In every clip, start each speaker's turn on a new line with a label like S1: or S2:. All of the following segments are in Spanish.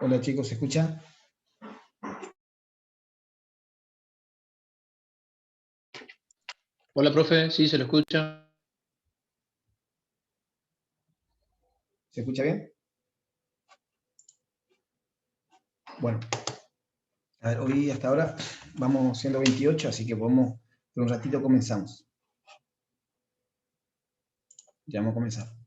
S1: Hola chicos, ¿se escucha?
S2: Hola, profe, sí, se lo escucha.
S1: ¿Se escucha bien? Bueno, a ver, hoy hasta ahora vamos siendo 28, así que podemos, por un ratito comenzamos. Ya vamos a comenzar.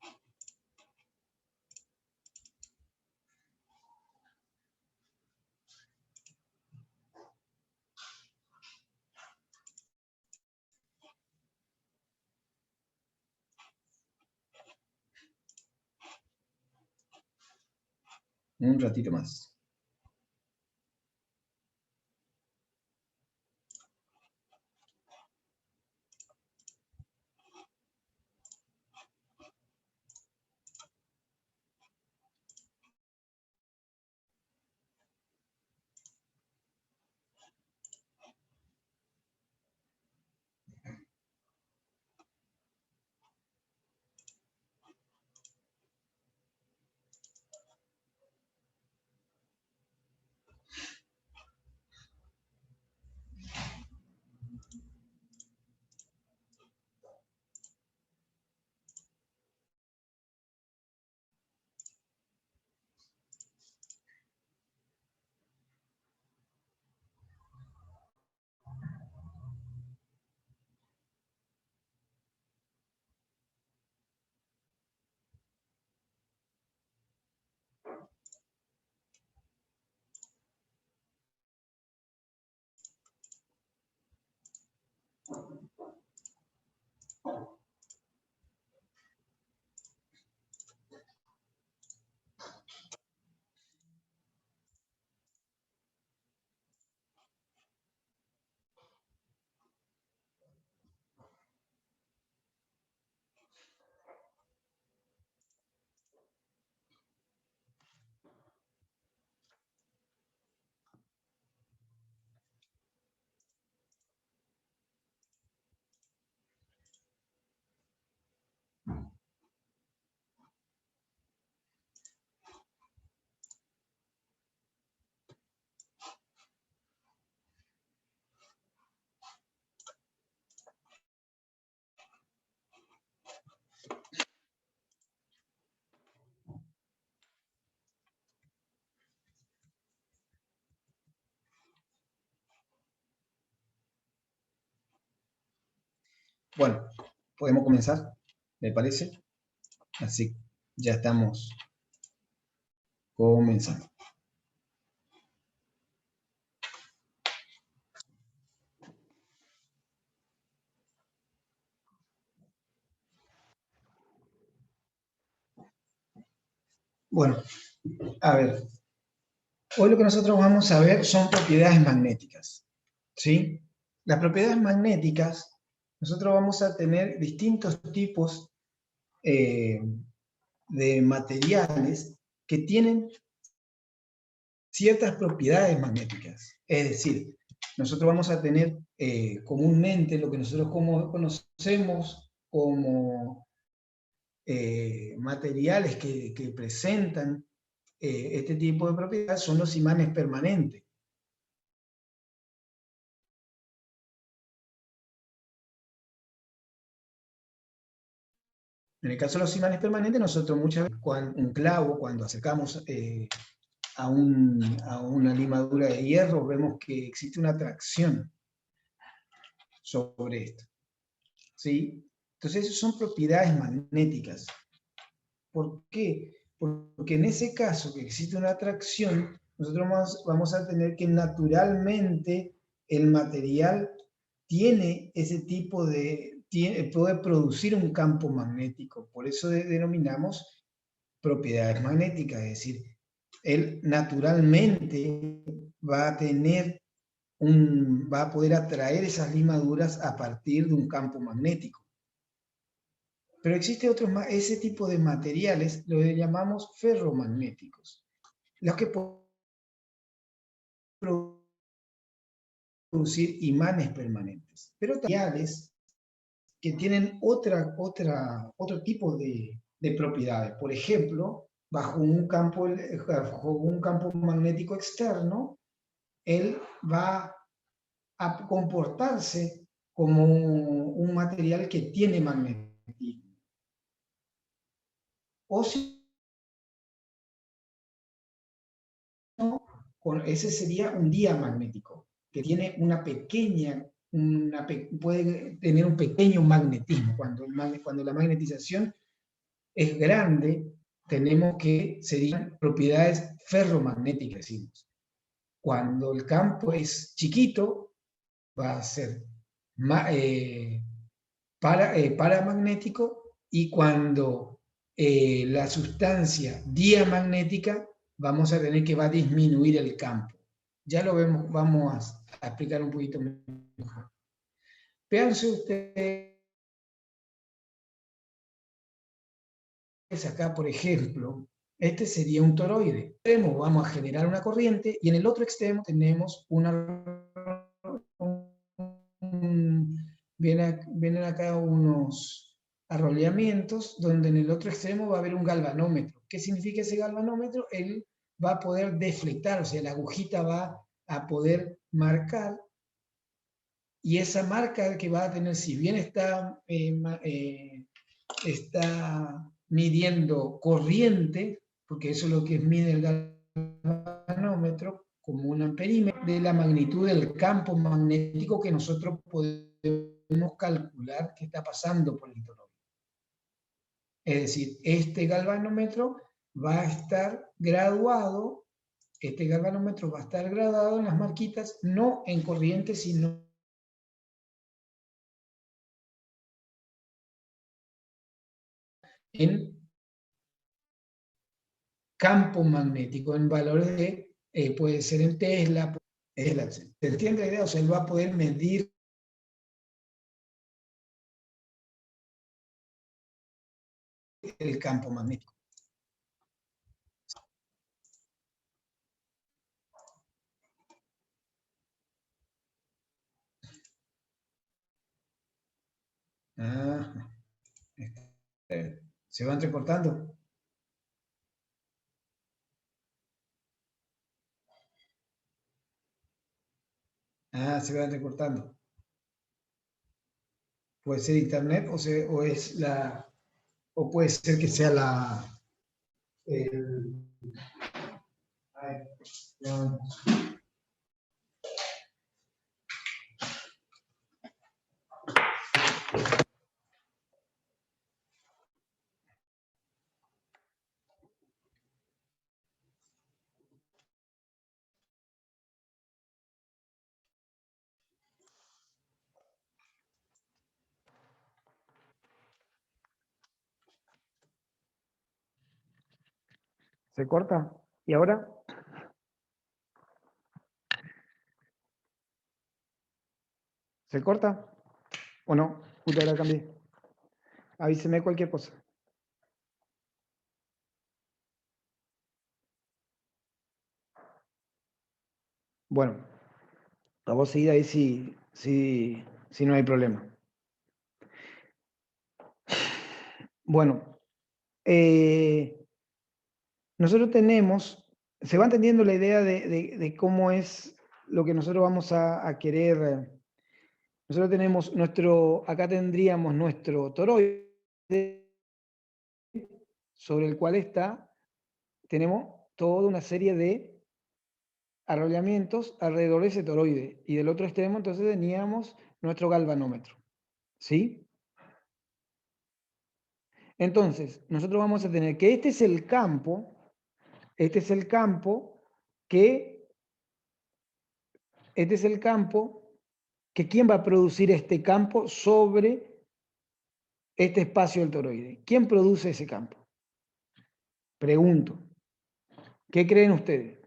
S1: Un ratito más. Bueno, podemos comenzar, ¿me parece? Así, ya estamos comenzando. Bueno, a ver, hoy lo que nosotros vamos a ver son propiedades magnéticas, ¿sí? Las propiedades magnéticas, nosotros vamos a tener distintos tipos de materiales que tienen ciertas propiedades magnéticas. Es decir, nosotros vamos a tener comúnmente lo que nosotros conocemos como materiales que presentan este tipo de propiedades son los imanes permanentes. En el caso de los imanes permanentes, nosotros muchas veces, un clavo, cuando acercamos a una limadura de hierro, vemos que existe una atracción sobre esto, ¿sí? Entonces, esas son propiedades magnéticas. ¿Por qué? Porque en ese caso que existe una atracción, nosotros vamos a tener que naturalmente el material tiene ese tipo de, puede producir un campo magnético. Por eso denominamos propiedades magnéticas, es decir, él naturalmente va a tener va a poder atraer esas limaduras a partir de un campo magnético. Pero existe ese tipo de materiales, lo llamamos ferromagnéticos, los que pueden producir imanes permanentes. Pero materiales que tienen otro tipo de propiedades. Por ejemplo, bajo un campo magnético externo, él va a comportarse como un material que tiene magnetismo. O si no, ese sería un diamagnético, que tiene puede tener un pequeño magnetismo. Cuando la magnetización es grande, tenemos que serían propiedades ferromagnéticas, decimos. Cuando el campo es chiquito, va a ser paramagnético, y cuando la sustancia diamagnética, vamos a tener que va a disminuir el campo. Ya lo vamos a explicar un poquito mejor. Véanse ustedes acá, por ejemplo, este sería un toroide. Vamos a generar una corriente y en el otro extremo tenemos vienen acá unos arrollamientos donde en el otro extremo va a haber un galvanómetro. ¿Qué significa ese galvanómetro? Él va a poder deflectar, o sea, la agujita va a poder marcar, y esa marca que va a tener, si bien está midiendo corriente, porque eso es lo que mide el galvanómetro, como un amperímetro, de la magnitud del campo magnético que nosotros podemos calcular que está pasando por el toroide. Es decir, este galvanómetro va a estar graduado, en las marquitas, no en corriente, sino en campo magnético, en valores de, puede ser en Tesla. ¿Se entiende la idea? O sea, él va a poder medir el campo magnético. ¿Se va entrecortando? Se va entrecortando. Puede ser internet o puede ser que sea no. ¿Se corta? ¿Y ahora? ¿Se corta? ¿O no? Justo ahora cambié. Avíseme cualquier cosa. Bueno, vamos a seguir ahí si no hay problema. Bueno, nosotros tenemos, se va entendiendo la idea de cómo es lo que nosotros vamos a querer. Nosotros tenemos acá tendríamos nuestro toroide, sobre el cual tenemos toda una serie de arrollamientos alrededor de ese toroide. Y del otro extremo entonces teníamos nuestro galvanómetro. ¿Sí? Entonces, nosotros vamos a tener que este es el campo que, ¿quién va a producir este campo sobre este espacio del toroide? ¿Quién produce ese campo? Pregunto. ¿Qué creen ustedes?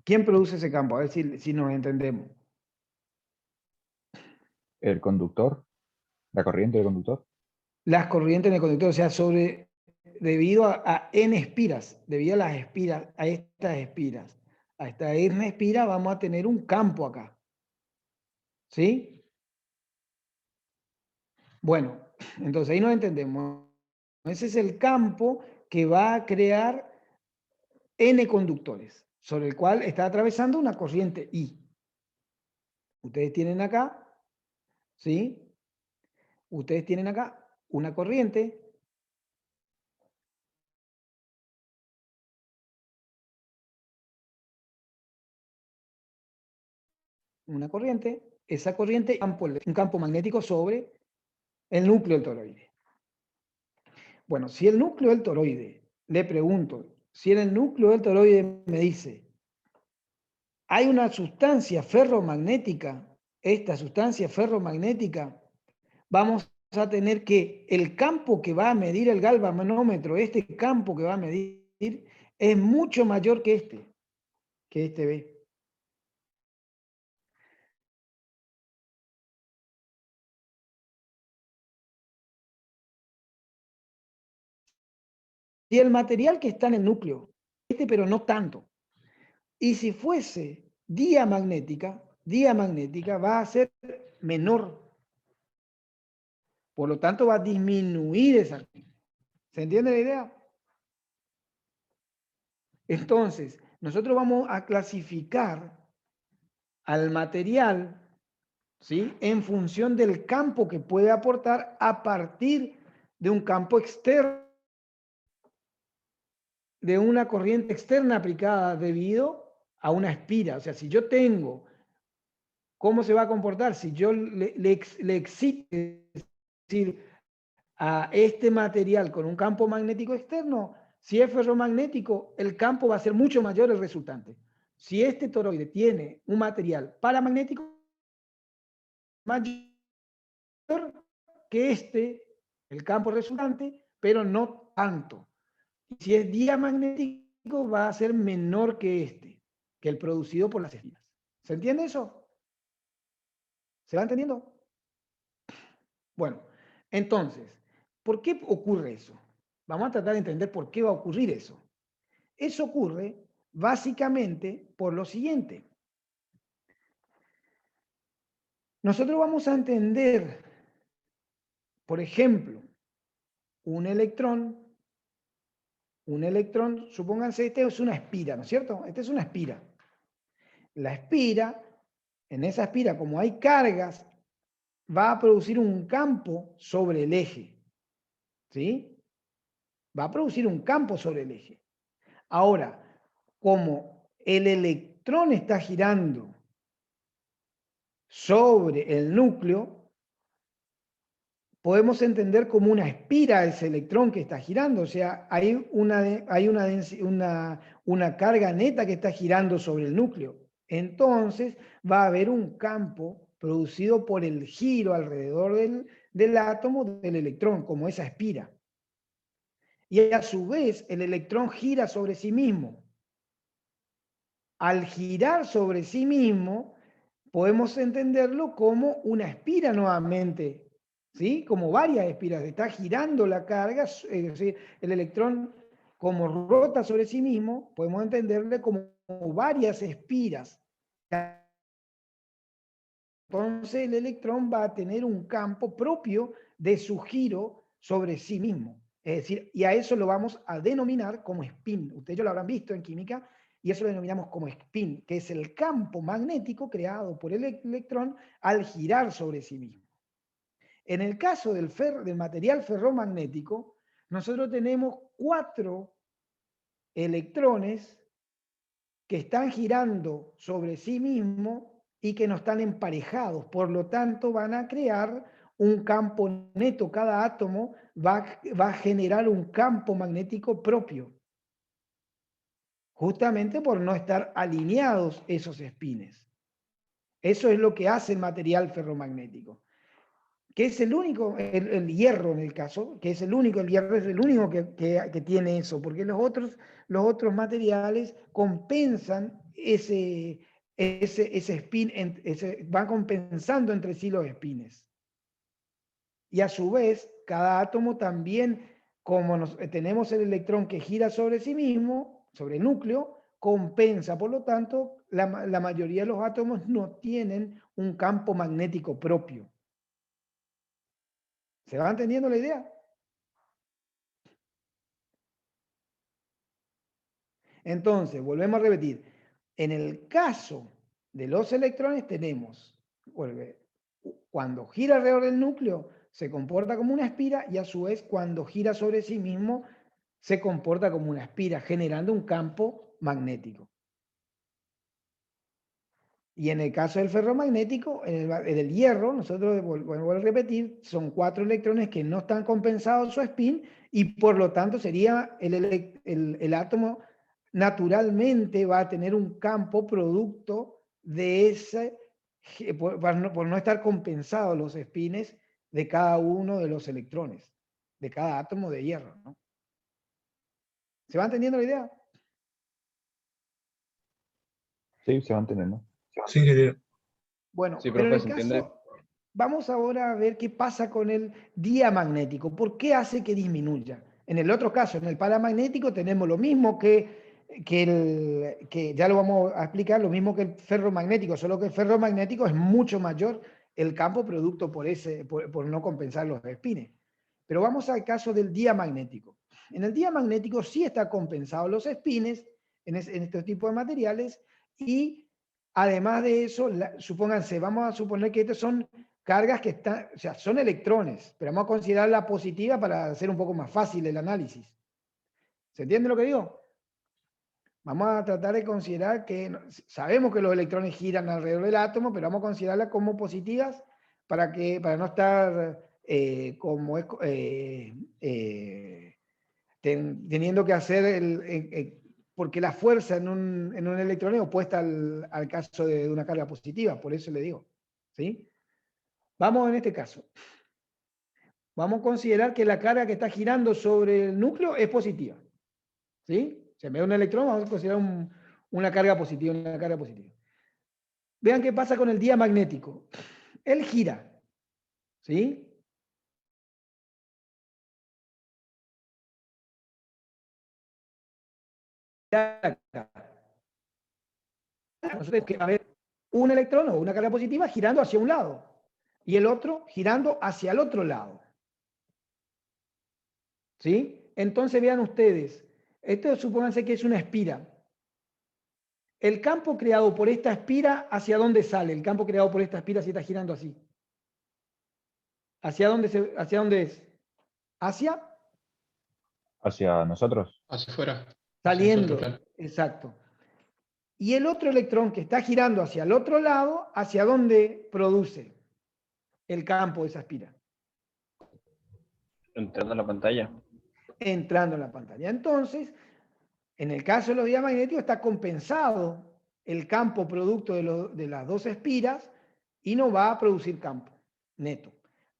S1: ¿Quién produce ese campo? A ver si nos entendemos.
S2: El conductor, la corriente del conductor.
S1: Las corrientes en el conductor, o sea, debido a N espiras, debido a las espiras, a estas espiras, a esta N espira, vamos a tener un campo acá. ¿Sí? Bueno, entonces ahí nos entendemos. Ese es el campo que va a crear N conductores, sobre el cual está atravesando una corriente I. Ustedes tienen acá, ¿sí? Ustedes tienen acá una corriente. Esa corriente, un campo magnético sobre el núcleo del toroide. Bueno, si el núcleo del toroide, le pregunto, si en el núcleo del toroide me dice, hay una sustancia ferromagnética, esta sustancia ferromagnética, vamos a tener que el campo que va a medir el galvanómetro, este campo que va a medir, es mucho mayor que este B. Y el material que está en el núcleo, pero no tanto. Y si fuese diamagnética va a ser menor. Por lo tanto, va a disminuir esa. ¿Se entiende la idea? Entonces, nosotros vamos a clasificar al material, ¿sí?, en función del campo que puede aportar a partir de un campo externo, de una corriente externa aplicada debido a una espira. O sea, si yo tengo, ¿cómo se va a comportar? Si yo le excito, es decir, a este material con un campo magnético externo, si es ferromagnético, el campo va a ser mucho mayor el resultante. Si este toroide tiene un material paramagnético, mayor que el campo resultante, pero no tanto. Si es diamagnético, va a ser menor que el producido por las espinas. ¿Se entiende eso? ¿Se va entendiendo? Bueno, entonces, ¿por qué ocurre eso? Vamos a tratar de entender por qué va a ocurrir eso. Eso ocurre básicamente por lo siguiente. Nosotros vamos a entender, por ejemplo, un electrón, supónganse, este es una espira, ¿no es cierto? Esta es una espira. La espira, en esa espira, como hay cargas, va a producir un campo sobre el eje. ¿Sí? Va a producir un campo sobre el eje. Ahora, como el electrón está girando sobre el núcleo, podemos entender como una espira ese electrón que está girando. O sea, hay una carga neta que está girando sobre el núcleo. Entonces, va a haber un campo producido por el giro alrededor del átomo del electrón, como esa espira. Y a su vez, el electrón gira sobre sí mismo. Al girar sobre sí mismo, podemos entenderlo como una espira nuevamente, ¿sí? Como varias espiras. Está girando la carga, es decir, el electrón, como rota sobre sí mismo, podemos entenderle como varias espiras. Entonces el electrón va a tener un campo propio de su giro sobre sí mismo. Es decir, y a eso lo vamos a denominar como spin. Ustedes ya lo habrán visto en química, y eso lo denominamos como spin, que es el campo magnético creado por el electrón al girar sobre sí mismo. En el caso del material ferromagnético, nosotros tenemos 4 electrones que están girando sobre sí mismo y que no están emparejados. Por lo tanto, van a crear un campo neto. Cada átomo va a generar un campo magnético propio, justamente por no estar alineados esos espines. Eso es lo que hace el material ferromagnético, que es el único, el hierro en el caso, que es el único, el hierro es el único que tiene eso, porque los otros materiales compensan ese spin, van compensando entre sí los espines. Y a su vez, cada átomo también, como tenemos el electrón que gira sobre sí mismo, sobre el núcleo, compensa. Por lo tanto, la mayoría de los átomos no tienen un campo magnético propio. ¿Se va entendiendo la idea? Entonces, volvemos a repetir. En el caso de los electrones tenemos, cuando gira alrededor del núcleo, se comporta como una espira, y a su vez, cuando gira sobre sí mismo, se comporta como una espira, generando un campo magnético. Y en el caso del ferromagnético, en el hierro, nosotros, vuelvo a repetir, son 4 electrones que no están compensados su spin, y por lo tanto sería el átomo naturalmente va a tener un campo producto de ese, por no estar compensados los spines de cada uno de los electrones, de cada átomo de hierro, ¿no? ¿Se va entendiendo la idea?
S2: Sí, se va entendiendo.
S3: Sí, ingeniero.
S1: Bueno,
S4: Sí,
S1: pero en
S4: profe,
S1: el
S4: ¿se entiende?
S1: caso, vamos ahora a ver qué pasa con el diamagnético. ¿Por qué hace que disminuya? En el otro caso, en el paramagnético, tenemos lo mismo que ya lo vamos a explicar, lo mismo que el ferromagnético, solo que el ferromagnético es mucho mayor el campo producto por no compensar los espines. Pero vamos al caso del diamagnético. En el diamagnético sí está compensado los espines en este tipo de materiales, y además de eso, supónganse, vamos a suponer que estas son cargas que están, o sea, son electrones, pero vamos a considerar la positiva para hacer un poco más fácil el análisis. ¿Se entiende lo que digo? Vamos a tratar de considerar que, sabemos que los electrones giran alrededor del átomo, pero vamos a considerarlas como positivas para no estar teniendo que hacer porque la fuerza en un electrón es opuesta al caso de una carga positiva, por eso le digo. ¿Sí? Vamos en este caso. Vamos a considerar que la carga que está girando sobre el núcleo es positiva. ¿Sí? Se me da un electrón, vamos a considerar una carga positiva, una carga positiva. Vean qué pasa con el diamagnético. Él gira. ¿Sí? Nosotros que va a haber un electrón o una carga positiva girando hacia un lado y el otro girando hacia el otro lado. ¿Sí? Entonces vean ustedes, esto supónganse que es una espira. El campo creado por esta espira, ¿hacia dónde sale? El campo creado por esta espira si está girando así. ¿Hacia dónde es?
S2: Hacia nosotros.
S4: Hacia afuera.
S1: Saliendo.
S4: Hacia nosotros, claro.
S1: Exacto. Y el otro electrón que está girando hacia el otro lado, ¿hacia dónde produce el campo de esa espira?
S4: Entrando a la pantalla.
S1: Entrando en la pantalla. Entonces, en el caso de los diamagnéticos está compensado el campo producto de las dos espiras y no va a producir campo neto.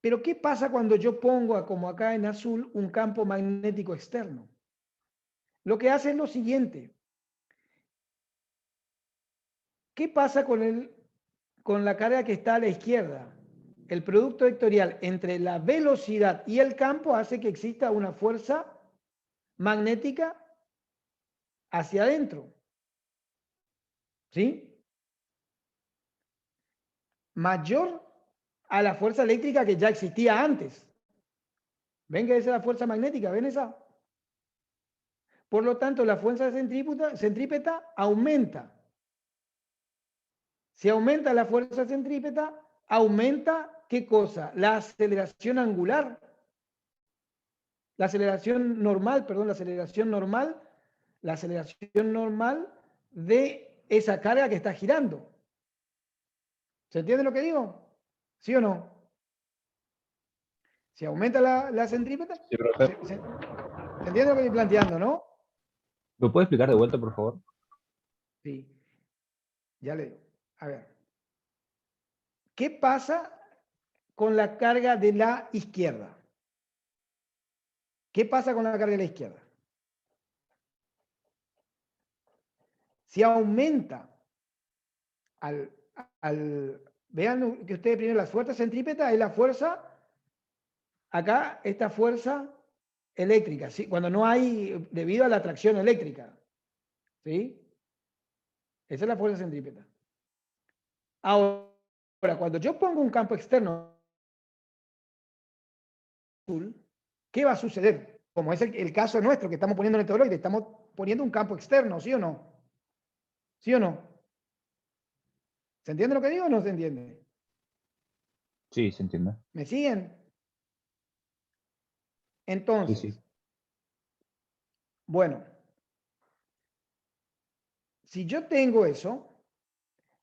S1: Pero ¿qué pasa cuando yo pongo, como acá en azul, un campo magnético externo? Lo que hace es lo siguiente. ¿Qué pasa con la carga que está a la izquierda? El producto vectorial entre la velocidad y el campo hace que exista una fuerza magnética hacia adentro. ¿Sí? Mayor a la fuerza eléctrica que ya existía antes. ¿Ven que esa es la fuerza magnética? ¿Ven esa? Por lo tanto, la fuerza centrípeta aumenta. Si aumenta la fuerza centrípeta, aumenta, ¿qué cosa? La aceleración angular. La aceleración normal, perdón, la aceleración normal de esa carga que está girando. ¿Se entiende lo que digo? ¿Sí o no? Si aumenta la centrípeta,
S2: Sí, profe.
S1: ¿se entiende lo que estoy planteando, no?
S2: ¿Lo puede explicar de vuelta, por favor?
S1: Sí, ya le digo. A ver. ¿Qué pasa con la carga de la izquierda? ¿Qué pasa con la carga de la izquierda? Si aumenta vean que ustedes primero la fuerza centrípeta es la fuerza, acá esta fuerza eléctrica, ¿sí? Cuando no hay, debido a la atracción eléctrica, ¿sí? Esa es la fuerza centrípeta. Ahora, cuando yo pongo un campo externo, ¿qué va a suceder? Como es el caso nuestro que estamos poniendo en el toroide, estamos poniendo un campo externo, ¿sí o no? ¿Sí o no? ¿Se entiende lo que digo o no se entiende?
S2: Sí, se entiende.
S1: ¿Me siguen?
S2: Sí,
S1: Entonces,
S2: sí.
S1: bueno, si yo tengo eso,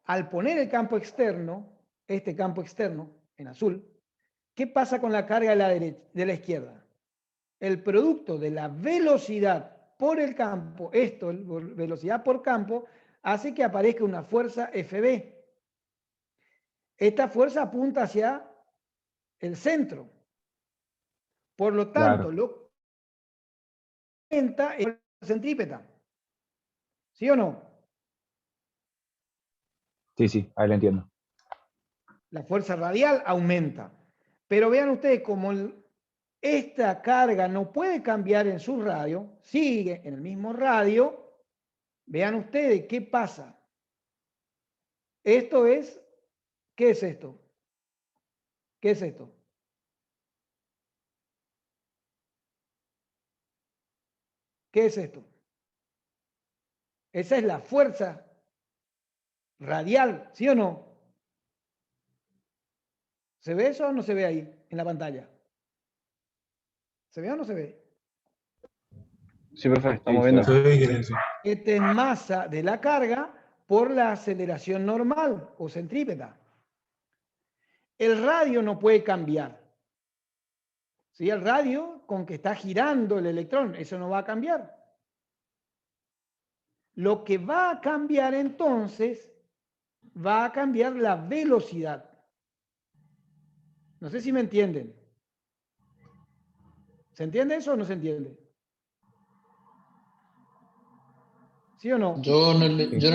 S1: al poner el campo externo, este campo externo en azul, ¿qué pasa con la carga de la izquierda? El producto de la velocidad por el campo, velocidad por campo, hace que aparezca una fuerza FB. Esta fuerza apunta hacia el centro. Por lo tanto,
S2: Claro.
S1: lo que aumenta es la centrípeta. ¿Sí o no?
S2: Sí, sí, ahí lo entiendo.
S1: La fuerza radial aumenta. Pero vean ustedes, como esta carga no puede cambiar en su radio, sigue en el mismo radio, vean ustedes qué pasa. Esto es, ¿qué es esto? ¿Qué es esto? ¿Qué es esto? Esa es la fuerza radial, ¿sí o no? ¿Se ve eso o no se ve ahí en la pantalla? ¿Se ve o no se ve?
S3: Sí, profe,
S2: Sí,
S3: estamos
S2: se
S3: viendo.
S2: ve.
S1: Esta es masa de la carga por la aceleración normal o centrípeta. El radio no puede cambiar. ¿Sí? El radio con que está girando el electrón, eso no va a cambiar. Lo que va a cambiar entonces, va a cambiar la velocidad. No sé si me entienden. ¿Se entiende eso o no se entiende? ¿Sí o no?
S3: Yo no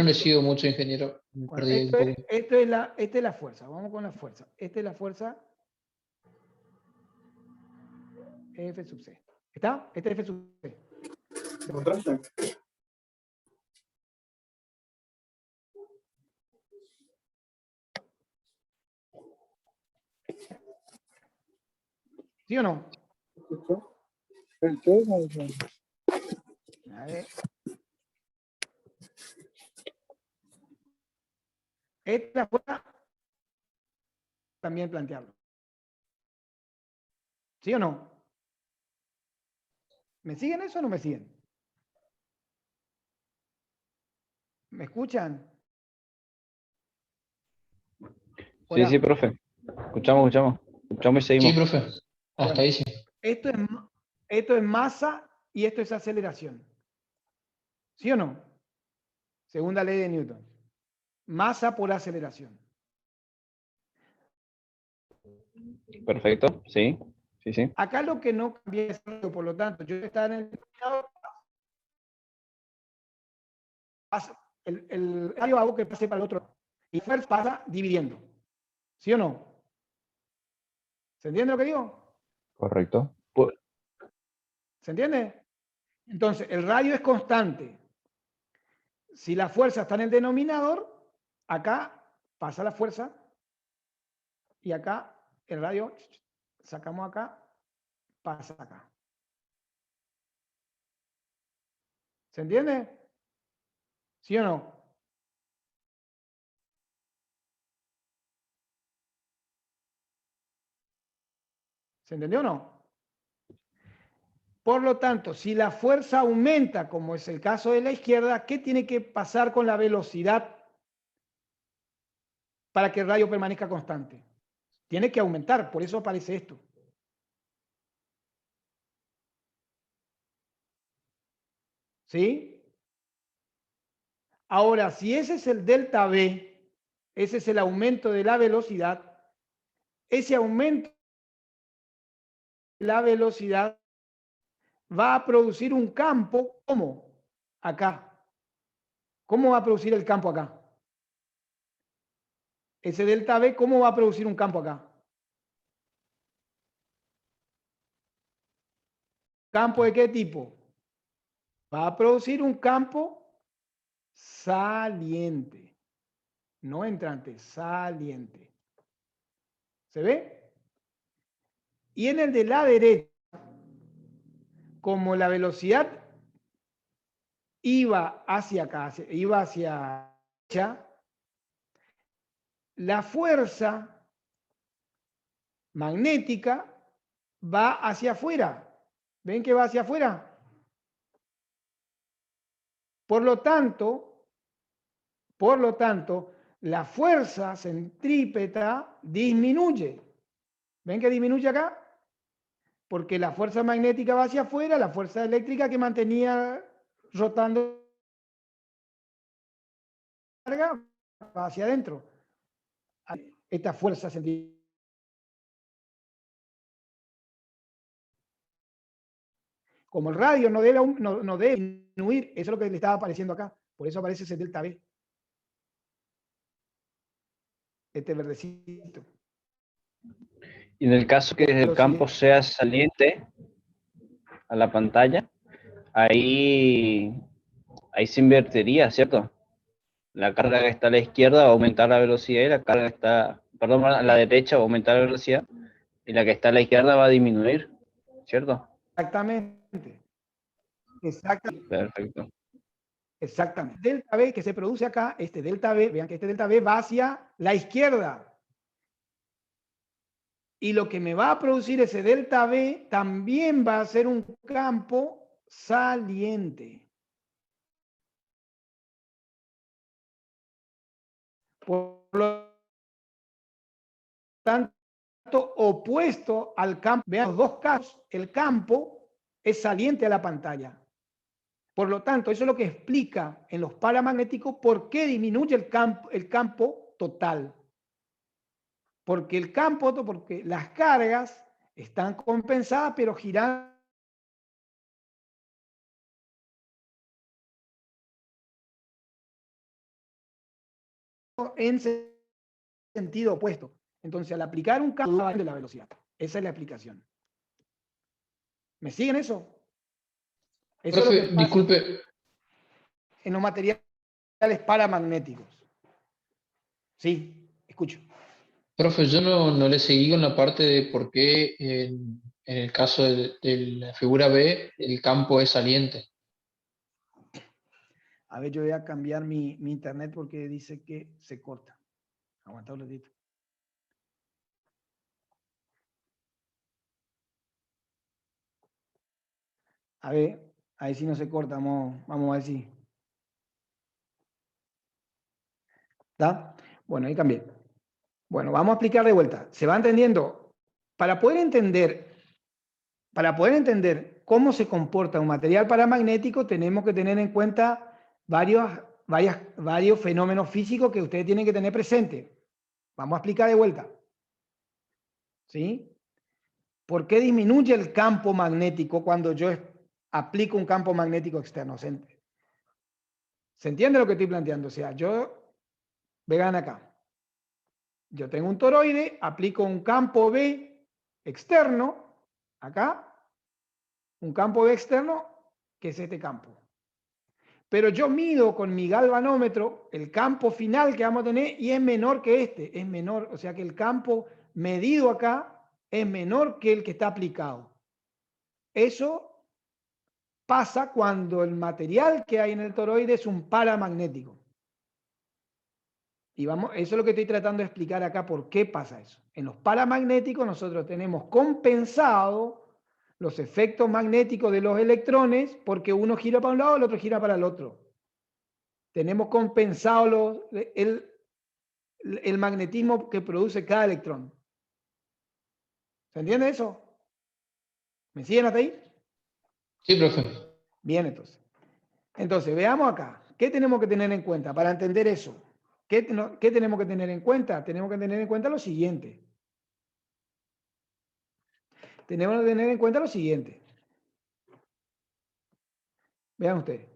S3: le sigo mucho, ingeniero. Me
S1: Bueno,
S3: perdí ahí un poco.
S1: esta es la fuerza. Vamos con la fuerza. Esta es la fuerza F sub C. ¿Está? Esta es F sub C.
S4: ¿Se contrasta?
S1: ¿Sí o no?
S4: ¿El qué? No, no.
S1: A ver. Esta es la fuerza. También plantearlo. ¿Sí o no? ¿Me siguen eso o no me siguen? ¿Me escuchan?
S3: Sí,
S1: Hola.
S3: sí, profe. Escuchamos. Escuchamos y
S5: Sí,
S3: seguimos.
S5: profe. Hasta
S1: Bueno,
S5: ahí sí.
S1: esto es masa y esto es aceleración. ¿Sí o no? Segunda ley de Newton. Masa por aceleración.
S3: Perfecto, sí, sí, sí.
S1: Acá lo que no cambia es el radio, por lo tanto, yo estar en el denominador, el radio hago que pase para el otro. Y fuerza pasa dividiendo. ¿Sí o no? ¿Se entiende lo que digo?
S2: Correcto.
S1: ¿Se entiende? Entonces, el radio es constante. Si la fuerza está en el denominador, acá pasa la fuerza y acá el radio, sacamos acá, pasa acá. ¿Se entiende? ¿Sí o no? ¿Se entendió o no? Por lo tanto, si la fuerza aumenta, como es el caso de la izquierda, ¿qué tiene que pasar con la velocidad para que el radio permanezca constante? Tiene que aumentar, por eso aparece esto. ¿Sí? Ahora, si ese es el delta V, ese es el aumento de la velocidad, ese aumento de la velocidad va a producir un campo, ¿cómo? Acá. ¿Cómo va a producir el campo acá? Ese delta V, ¿cómo va a producir un campo acá? ¿Campo de qué tipo? Va a producir un campo saliente. No entrante, saliente. ¿Se ve? Y en el de la derecha, como la velocidad iba hacia acá, iba hacia allá, la fuerza magnética va hacia afuera. ¿Ven que va hacia afuera? Por lo tanto, la fuerza centrípeta disminuye. ¿Ven que disminuye acá? Porque la fuerza magnética va hacia afuera, la fuerza eléctrica que mantenía rotando va hacia adentro. Esta fuerza centrípeta. Como el radio no debe disminuir, eso es lo que le estaba apareciendo acá. Por eso aparece ese delta V. Este verdecito.
S3: Y en el caso que el campo sea saliente a la pantalla, ahí se invertiría, ¿cierto? La carga que está a la izquierda va a aumentar la velocidad y la carga que está, perdón, a la derecha va a aumentar la velocidad y la que está a la izquierda va a disminuir, ¿cierto?
S1: Exactamente. Exactamente.
S3: Perfecto.
S1: Exactamente. Delta V que se produce acá, este delta V, vean que este delta V va hacia la izquierda. Y lo que me va a producir ese delta V también va a ser un campo saliente. Por lo tanto, opuesto al campo, vean los dos casos, el campo es saliente a la pantalla. Por lo tanto, eso es lo que explica en los paramagnéticos por qué disminuye el campo total. Porque las cargas están compensadas, pero girando en sentido opuesto. Entonces, al aplicar un campo, va de la velocidad. Esa es la explicación. ¿Me siguen eso? Eso
S3: Profe,
S1: es lo que pasa
S3: disculpe.
S1: en los materiales paramagnéticos. Sí, escucho.
S3: Profe, yo no le seguí con la parte de por qué en el caso de la figura B el campo es saliente.
S1: A ver, yo voy a cambiar mi internet porque dice que se corta. Aguanta un ratito. A ver si no se corta. Vamos a ver si. ¿Está? Bueno, ahí cambié. Bueno, vamos a explicar de vuelta. ¿Se va entendiendo? Para poder entender cómo se comporta un material paramagnético, tenemos que tener en cuenta varios fenómenos físicos que ustedes tienen que tener presentes. Vamos a explicar de vuelta. ¿Sí? ¿Por qué disminuye el campo magnético cuando yo aplico un campo magnético externo? ¿Se entiende lo que estoy planteando? O sea, vean acá. Yo tengo un toroide, aplico un campo B externo, acá, un campo B externo, que es este campo. Pero yo mido con mi galvanómetro el campo final que vamos a tener y es menor que este, es menor, o sea que el campo medido acá es menor que el que está aplicado. Eso pasa cuando el material que hay en el toroide es un paramagnético. Y eso es lo que estoy tratando de explicar acá, por qué pasa eso. En los paramagnéticos nosotros tenemos compensado los efectos magnéticos de los electrones porque uno gira para un lado y el otro gira para el otro. Tenemos compensado el magnetismo que produce cada electrón. ¿Se entiende eso? ¿Me siguen hasta ahí?
S5: Sí, profe.
S1: Bien, entonces. Entonces, veamos acá. ¿Qué tenemos que tener en cuenta para entender eso? ¿Qué tenemos que tener en cuenta? Tenemos que tener en cuenta lo siguiente. Tenemos que tener en cuenta lo siguiente. Vean ustedes.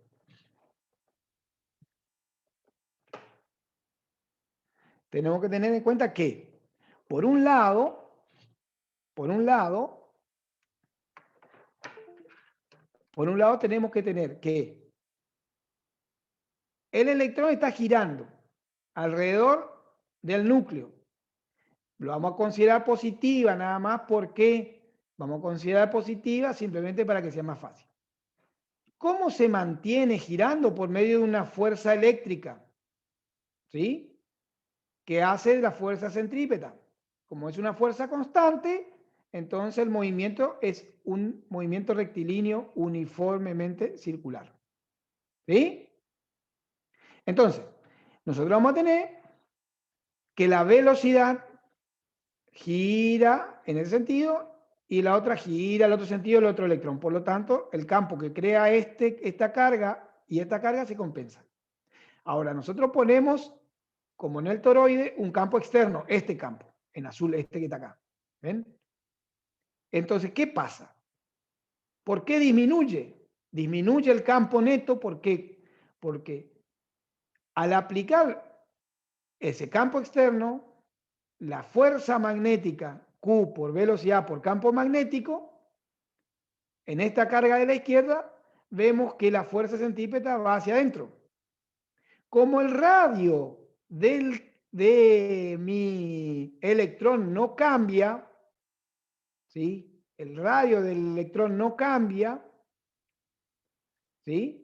S1: Tenemos que tener en cuenta que, por un lado, tenemos que tener que el electrón está girando alrededor del núcleo. Lo vamos a considerar positiva nada más porque vamos a considerar positiva simplemente para que sea más fácil. ¿Cómo se mantiene girando? Por medio de una fuerza eléctrica, ¿sí? Que hace la fuerza centrípeta. Como es una fuerza constante, entonces el movimiento es un movimiento rectilíneo uniformemente circular. ¿Sí? Entonces, nosotros vamos a tener que la velocidad gira en ese sentido y la otra gira en el otro sentido, el otro electrón. Por lo tanto, el campo que crea esta carga y esta carga se compensa. Ahora, nosotros ponemos, como en el toroide, un campo externo, este campo, en azul, este que está acá. ¿Ven? Entonces, ¿qué pasa? ¿Por qué disminuye? Disminuye el campo neto, ¿por qué? Porque al aplicar ese campo externo, la fuerza magnética Q por velocidad por campo magnético, en esta carga de la izquierda, vemos que la fuerza centrípeta va hacia adentro. Como el radio de mi electrón no cambia, ¿sí? El radio del electrón no cambia, ¿sí?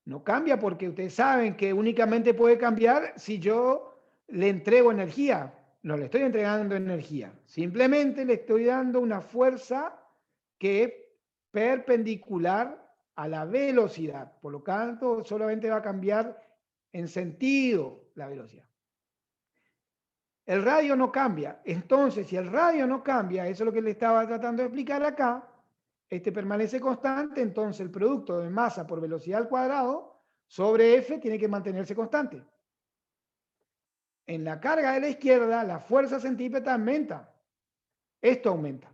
S1: No cambia porque ustedes saben que únicamente puede cambiar si yo le entrego energía. No le estoy entregando energía. Simplemente le estoy dando una fuerza que es perpendicular a la velocidad. Por lo tanto, solamente va a cambiar en sentido la velocidad. El radio no cambia. Entonces, si el radio no cambia, eso es lo que le estaba tratando de explicar acá, este permanece constante, entonces el producto de masa por velocidad al cuadrado sobre F tiene que mantenerse constante. En la carga de la izquierda, la fuerza centrípeta aumenta. Esto aumenta.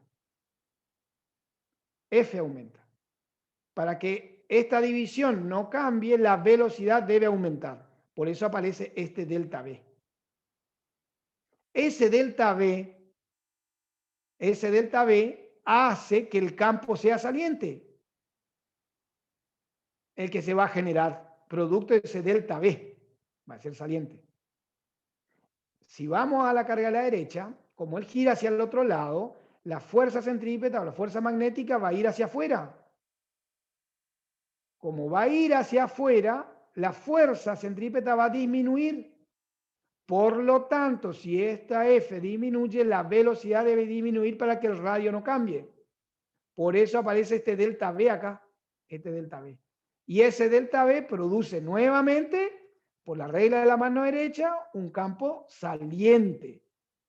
S1: F aumenta. Para que esta división no cambie, la velocidad debe aumentar. Por eso aparece este delta V. Ese delta V hace que el campo sea saliente. El que se va a generar producto de ese delta V va a ser saliente. Si vamos a la carga a la derecha, como él gira hacia el otro lado, la fuerza centrípeta o la fuerza magnética va a ir hacia afuera. Como va a ir hacia afuera, la fuerza centrípeta va a disminuir. Por lo tanto, si esta F disminuye, la velocidad debe disminuir para que el radio no cambie. Por eso aparece este delta V acá, este delta V. Y ese delta V produce nuevamente, por la regla de la mano derecha, un campo saliente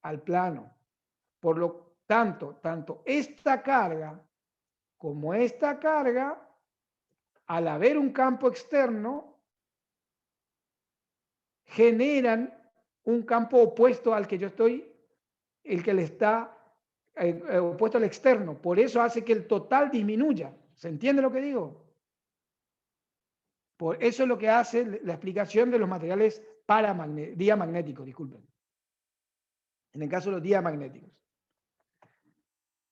S1: al plano. Por lo tanto, tanto esta carga como esta carga, al haber un campo externo, generan un campo opuesto al que yo estoy, el que le está opuesto al externo. Por eso hace que el total disminuya. ¿Se entiende lo que digo? Por eso es lo que hace la explicación de los materiales diamagnéticos, disculpen. En el caso de los diamagnéticos.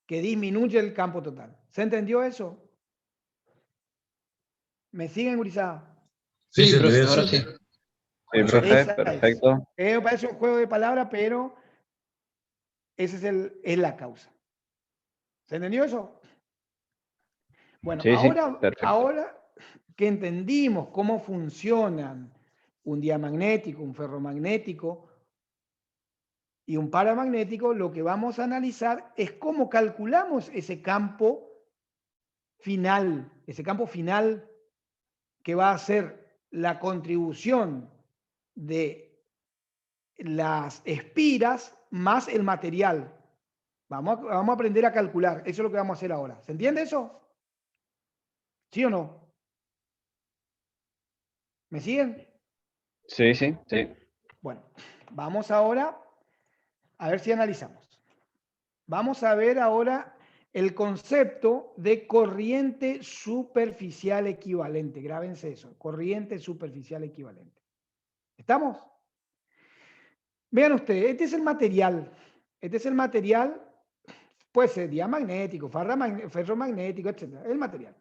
S1: Que disminuye el campo total. ¿Se entendió eso? ¿Me siguen, gurizada?
S5: Sí,
S6: Sí,
S5: se
S6: profe,
S5: entendió,
S6: ahora
S5: sí.
S6: sí.
S3: Sí, profe,
S1: Esa es.
S3: perfecto.
S1: Me parece un juego de palabras, pero esa es la causa. ¿Se entendió eso? Bueno,
S3: Sí, sí, perfecto.
S1: ahora que entendimos cómo funcionan un diamagnético, un ferromagnético y un paramagnético, lo que vamos a analizar es cómo calculamos ese campo final que va a ser la contribución de las espiras más el material. Vamos a aprender a calcular. Eso es lo que vamos a hacer ahora. ¿Se entiende eso? ¿Sí o no? ¿Me siguen?
S3: Sí, sí, sí.
S1: Bueno, vamos ahora a ver si analizamos. Vamos a ver ahora el concepto de corriente superficial equivalente. Grábense eso, corriente superficial equivalente. ¿Estamos? Vean ustedes, este es el material. Este es el material, puede ser diamagnético, ferromagnético, etc. El material.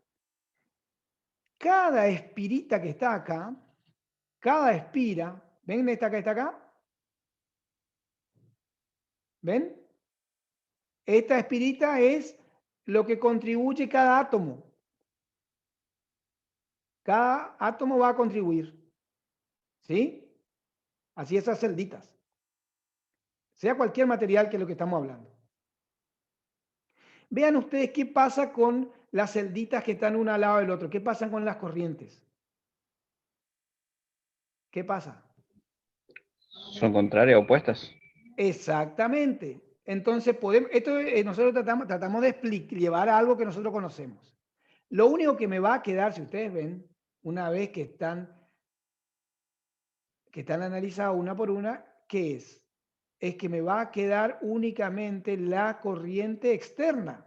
S1: Cada espirita que está acá, cada espira, ¿ven esta que está acá? ¿Ven? Esta espirita es lo que contribuye cada átomo. Cada átomo va a contribuir. ¿Sí? Así esas celditas. Sea cualquier material que es lo que estamos hablando. Vean ustedes qué pasa con las celditas que están una al lado del otro. ¿Qué pasa con las corrientes? ¿Qué pasa?
S3: Son contrarias, opuestas.
S1: Exactamente. Entonces, nosotros tratamos de llevar a algo que nosotros conocemos. Lo único que me va a quedar, si ustedes ven, una vez que están analizadas una por una, ¿qué es? Es que me va a quedar únicamente la corriente externa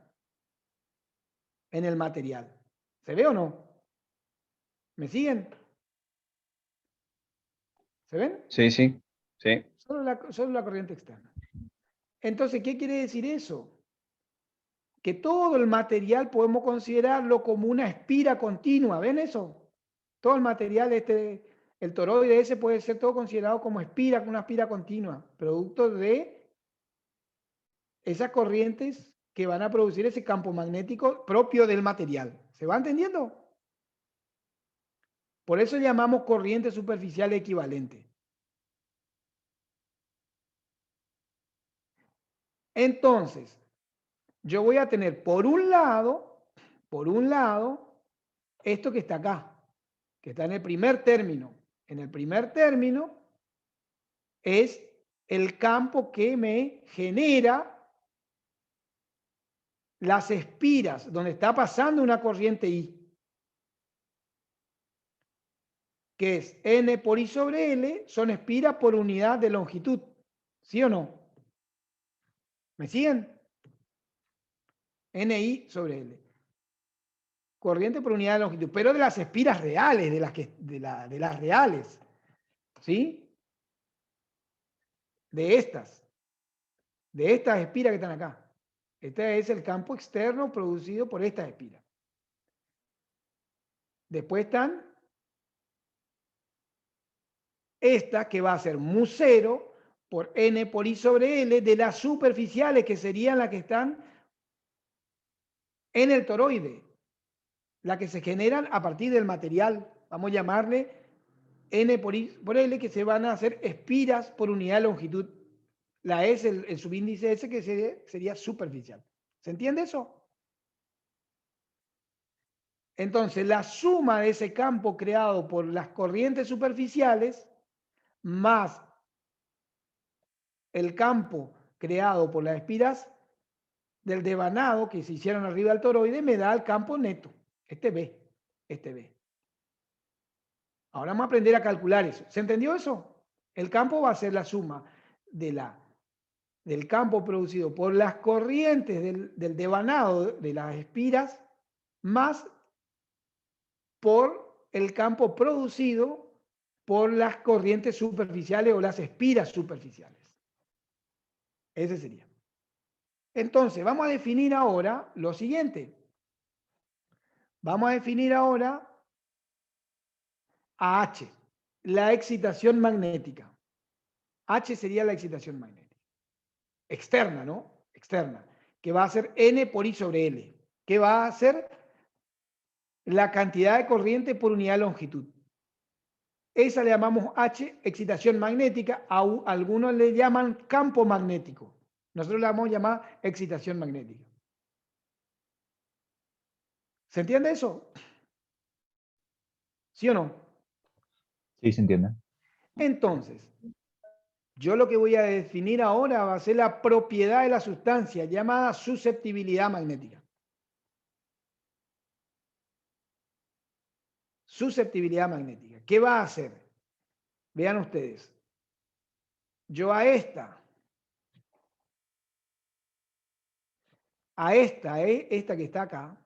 S1: en el material. ¿Se ve o no? ¿Me siguen? ¿Se ven?
S3: Sí, sí, sí.
S1: Solo la corriente externa. Entonces, ¿qué quiere decir eso? Que todo el material podemos considerarlo como una espira continua. ¿Ven eso? Todo el material, el toroide ese puede ser todo considerado como una espira continua, producto de esas corrientes que van a producir ese campo magnético propio del material. ¿Se va entendiendo? Por eso llamamos corriente superficial equivalente. Entonces, yo voy a tener por un lado, esto que está acá, que está en el primer término. En el primer término es el campo que me genera las espiras, donde está pasando una corriente I, que es N por I sobre L, son espiras por unidad de longitud. ¿Sí o no? ¿Me siguen? NI sobre L. Corriente por unidad de longitud, pero de las espiras reales, de las reales. ¿Sí? De estas espiras que están acá. Este es el campo externo producido por estas espiras. Después están esta que va a ser mu0 por N por I sobre L de las superficiales, que serían las que están en el toroide, las que se generan a partir del material. Vamos a llamarle N por I por L, que se van a hacer espiras por unidad de longitud. La S, el subíndice S, que sería superficial. ¿Se entiende eso? Entonces, la suma de ese campo creado por las corrientes superficiales más el campo creado por las espiras del devanado que se hicieron arriba del toroide me da el campo neto. Este B. Ahora vamos a aprender a calcular eso. ¿Se entendió eso? El campo va a ser la suma de la del campo producido por las corrientes del devanado de las espiras más por el campo producido por las corrientes superficiales o las espiras superficiales. Ese sería. Entonces, vamos a definir ahora lo siguiente. Vamos a definir ahora a H, la excitación magnética. H sería la excitación magnética. Externa, ¿no? Externa. Que va a ser N por I sobre L. Que va a ser la cantidad de corriente por unidad de longitud. Esa le llamamos H, excitación magnética. A algunos le llaman campo magnético. Nosotros le vamos a llamar excitación magnética. ¿Se entiende eso? ¿Sí o no?
S2: Sí, se entiende.
S1: Entonces, yo lo que voy a definir ahora va a ser la propiedad de la sustancia llamada susceptibilidad magnética. Susceptibilidad magnética. ¿Qué va a hacer? Vean ustedes. Yo a esta que está acá,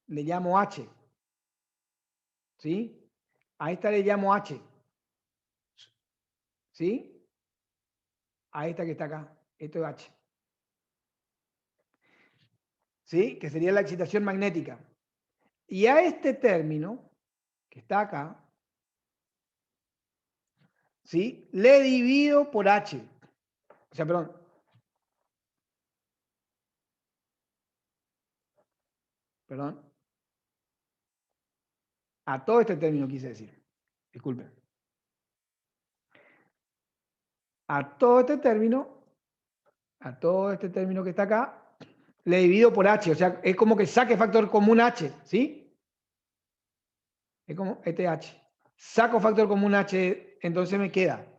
S1: le llamo H. ¿Sí? A esta le llamo H. ¿Sí? A esta que está acá. Esto es H. ¿Sí? Que sería la excitación magnética. Y a este término, que está acá, ¿sí? Le divido por H. O sea, perdón. Perdón. A todo este término quise decir. Disculpen. A todo este término que está acá, le divido por H. O sea, es como que saque factor común H. ¿Sí? Es como este H. Saco factor común H, entonces me queda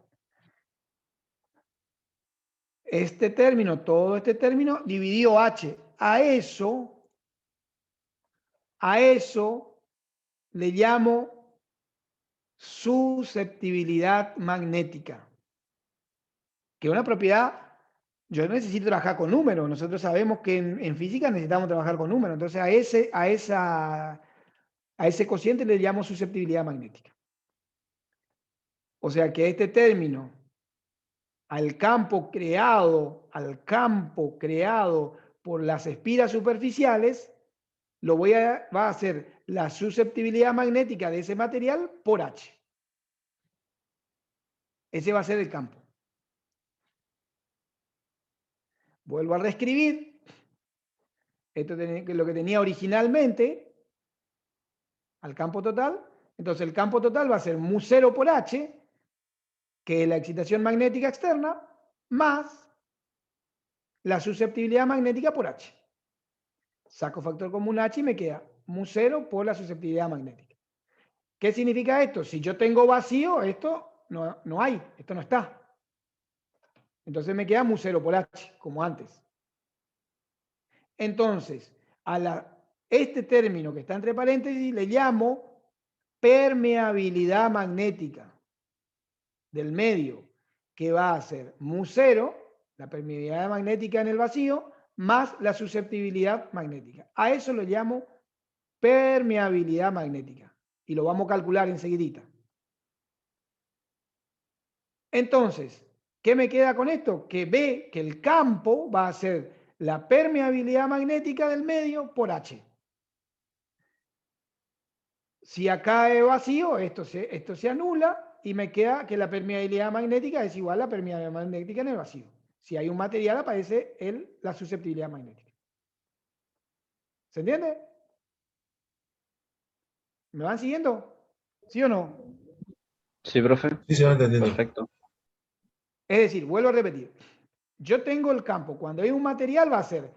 S1: este término, todo este término, dividido H. A eso le llamo susceptibilidad magnética. Que es una propiedad, yo necesito trabajar con números. Nosotros sabemos que en física necesitamos trabajar con números. Entonces a ese cociente le llamo susceptibilidad magnética. O sea que este término, al campo creado por las espiras superficiales, va a ser la susceptibilidad magnética de ese material por H. Ese va a ser el campo. Vuelvo a reescribir. Esto es lo que tenía originalmente al campo total. Entonces el campo total va a ser mu0 por H, que es la excitación magnética externa, más la susceptibilidad magnética por H. Saco factor común H y me queda mu0 por la susceptibilidad magnética. ¿Qué significa esto? Si yo tengo vacío, esto no hay, esto no está. Entonces me queda mu0 por H, como antes. Entonces, este término que está entre paréntesis le llamo permeabilidad magnética del medio, que va a ser mu0, la permeabilidad magnética en el vacío, más la susceptibilidad magnética. A eso lo llamo permeabilidad magnética. Y lo vamos a calcular enseguidita. Entonces, ¿qué me queda con esto? Que ve que el campo va a ser la permeabilidad magnética del medio por H. Si acá es vacío, esto se anula y me queda que la permeabilidad magnética es igual a la permeabilidad magnética en el vacío. Si hay un material, aparece la susceptibilidad magnética. ¿Se entiende? ¿Me van siguiendo? ¿Sí o no?
S3: Sí, profe.
S4: Sí, se va entendiendo.
S3: Perfecto.
S1: Es decir, vuelvo a repetir. Yo tengo el campo. Cuando hay un material va a ser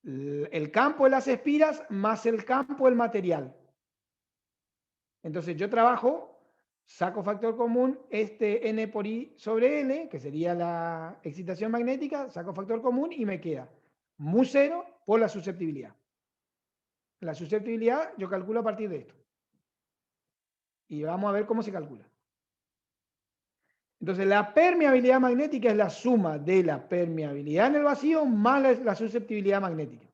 S1: el campo de las espiras más el campo del material. Entonces yo trabajo, saco factor común, este N por I sobre L, que sería la excitación magnética, saco factor común y me queda mu0 por la susceptibilidad. La susceptibilidad yo calculo a partir de esto. Y vamos a ver cómo se calcula. Entonces, la permeabilidad magnética es la suma de la permeabilidad en el vacío más la susceptibilidad magnética.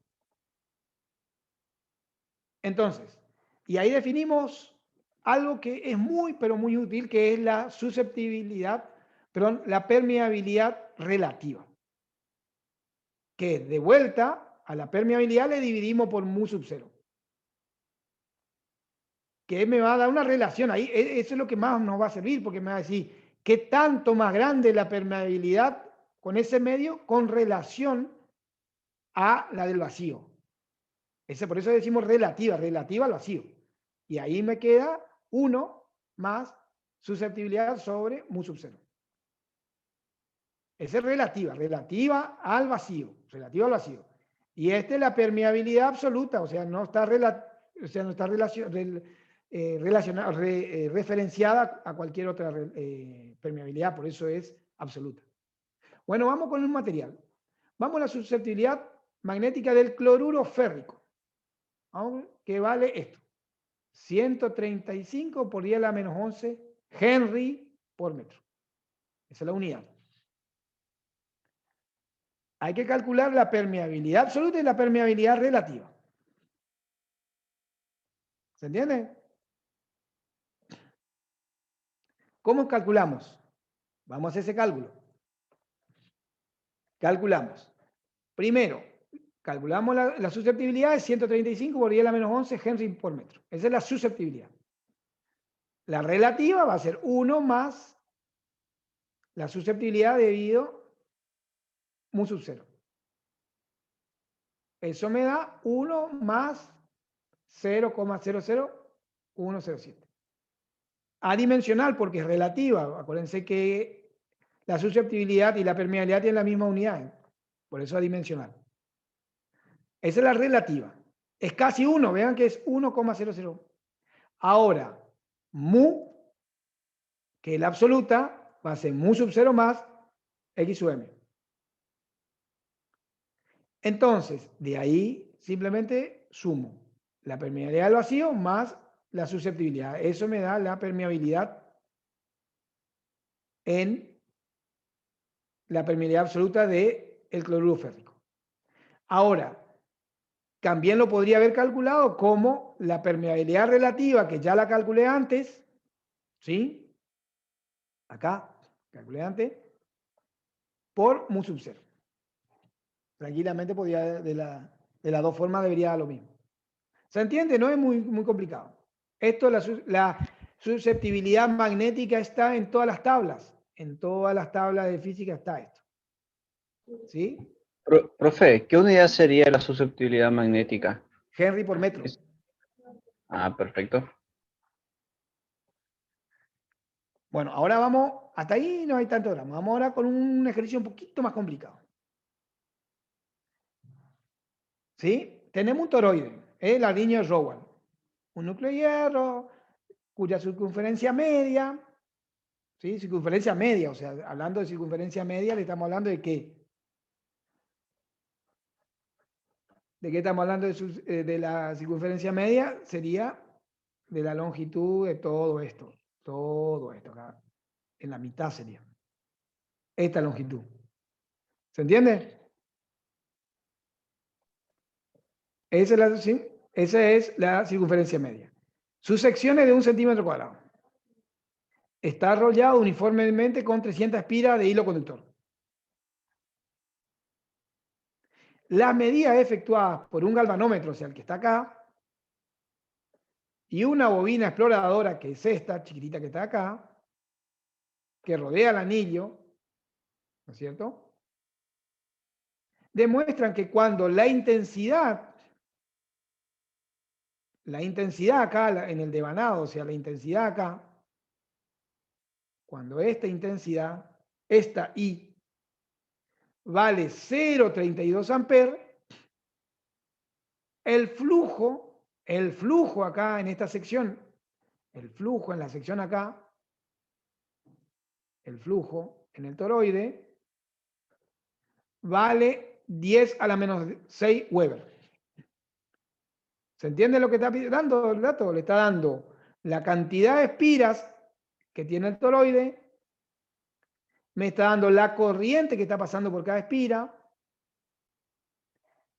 S1: Entonces, y ahí definimos algo que es muy, pero muy útil, que es la susceptibilidad, perdón, la permeabilidad relativa. Que de vuelta a la permeabilidad le dividimos por mu sub 0. Que me va a dar una relación ahí, eso es lo que más nos va a servir, porque me va a decir qué tanto más grande la permeabilidad con ese medio con relación a la del vacío. Por eso decimos relativa al vacío. Y ahí me queda 1 más susceptibilidad sobre mu sub 0. Esa es relativa al vacío, Y esta es la permeabilidad absoluta, o sea, no está referenciada a cualquier otra permeabilidad, por eso es absoluta. Bueno, vamos con un material. Vamos a la susceptibilidad magnética del cloruro férrico, que vale esto, 135 por 10 a la menos 11 Henry por metro. Esa es la unidad. Hay que calcular la permeabilidad absoluta y la permeabilidad relativa. ¿Se entiende? ¿Cómo calculamos? Vamos a hacer ese cálculo. Calculamos. Primero, calculamos la susceptibilidad de 135 por 10 a la menos 11 Henry por metro. Esa es la susceptibilidad. La relativa va a ser 1 más la susceptibilidad debido mu sub 0. Eso me da 1 más 0,00107. Adimensional porque es relativa. Acuérdense que la susceptibilidad y la permeabilidad tienen la misma unidad. Por eso adimensional. Esa es la relativa. Es casi 1. Vean que es 1,00. Ahora, mu, que es la absoluta, va a ser mu sub 0 más x sub m. Entonces, de ahí simplemente sumo la permeabilidad del vacío más la susceptibilidad. Eso me da la permeabilidad en la permeabilidad absoluta del cloruro férrico. Ahora, también lo podría haber calculado como la permeabilidad relativa, que ya la calculé antes, ¿sí? Acá, calculé antes, por mu sub 0. Tranquilamente podría, de las dos formas debería dar lo mismo. ¿Se entiende? No es muy complicado. Esto, la susceptibilidad magnética está en todas las tablas. En todas las tablas de física está esto. ¿Sí?
S3: Profe, ¿qué unidad sería la susceptibilidad magnética?
S1: Henry por metro.
S3: Ah, perfecto.
S1: Bueno, ahora vamos, hasta ahí no hay tanto drama. Vamos ahora con un ejercicio un poquito más complicado. ¿Sí? Tenemos un toroide, la línea de Rowan. Un núcleo de hierro, cuya circunferencia media, ¿sí? Circunferencia media, o sea, hablando de circunferencia media, le estamos hablando de qué. ¿De qué estamos hablando de la circunferencia media? Sería de la longitud de todo esto acá. En la mitad sería. Esta longitud. ¿Se entiende? Esa es la circunferencia media. Sus secciones de 1 centímetro cuadrado. Está rollado uniformemente con 300 espiras de hilo conductor. Las medidas efectuadas por un galvanómetro, o sea, el que está acá, y una bobina exploradora, que es esta, chiquitita que está acá, que rodea el anillo, ¿no es cierto? Demuestran que cuando la intensidad acá en el devanado, o sea, la intensidad acá, cuando esta intensidad, esta I, vale 0,32 amperes, el flujo acá en esta sección, el flujo en la sección acá, el flujo en el toroide, vale 10 a la menos 6 Weber. ¿Se entiende lo que está dando el dato? Le está dando la cantidad de espiras que tiene el toroide me está dando la corriente que está pasando por cada espira,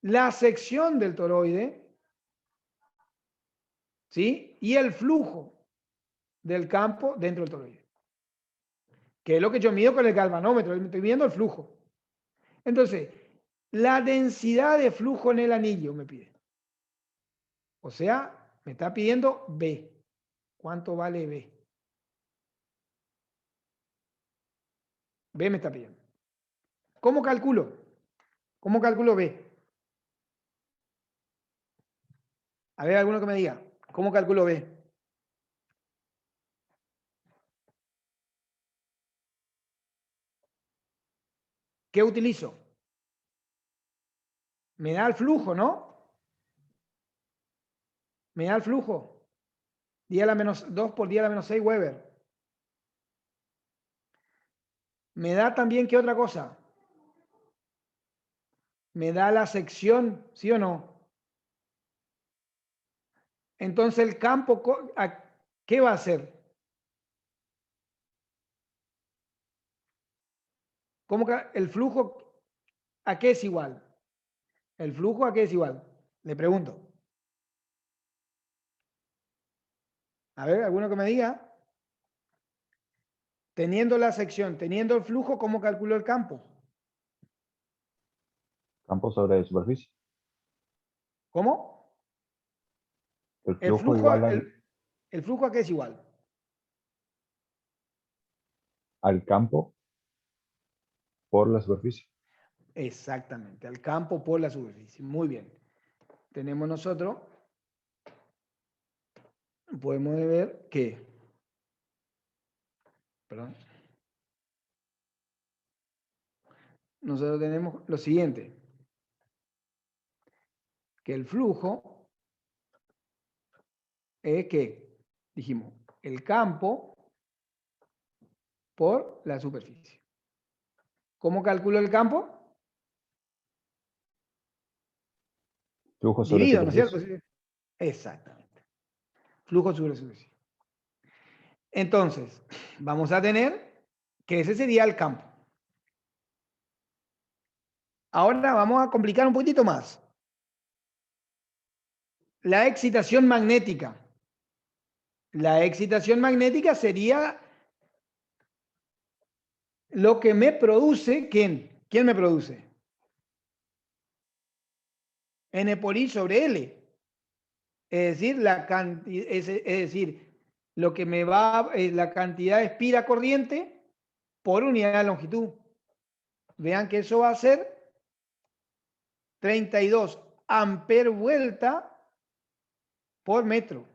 S1: la sección del toroide, ¿sí? Y el flujo del campo dentro del toroide, que es lo que yo mido con el galvanómetro, estoy midiendo el flujo. Entonces, la densidad de flujo en el anillo me pide. O sea, me está pidiendo B. ¿Cuánto vale B? B me está pidiendo. ¿Cómo calculo? ¿Cómo calculo B? A ver, alguno que me diga. ¿Cómo calculo B? ¿Qué utilizo? Me da el flujo, ¿no? Me da el flujo. 10 a la menos 2 por 10 a la menos 6 Weber. Me da también, ¿qué otra cosa? Me da la sección, ¿sí o no? Entonces el campo, ¿qué va a hacer? ¿Cómo que el flujo a qué es igual? ¿El flujo a qué es igual? Le pregunto. A ver, alguno que me diga. Teniendo la sección, teniendo el flujo, ¿cómo calculo el campo?
S2: Campo sobre superficie.
S1: ¿Cómo?
S2: El
S1: El
S2: flujo
S1: flujo,
S2: igual
S1: el flujo a qué es igual.
S2: al campo por la superficie.
S1: Exactamente, al campo por la superficie. Muy bien. Tenemos nosotros, podemos ver que, perdón, nosotros tenemos lo siguiente, que el flujo es que, dijimos, el campo por la superficie. ¿Cómo calculo el campo?
S2: Flujo sobre
S1: Divido, ¿no es cierto?
S2: superficie.
S1: Sí. Exactamente. Flujo sobre superficie. Entonces, vamos a tener que ese sería el campo. Ahora vamos a complicar un poquito más. La excitación magnética. La excitación magnética sería lo que me produce, ¿quién? ¿Quién me produce? N por I sobre L. Es decir, es decir, lo que me va, la cantidad de espira corriente por unidad de longitud. Vean que eso va a ser 32 amper vuelta por metro.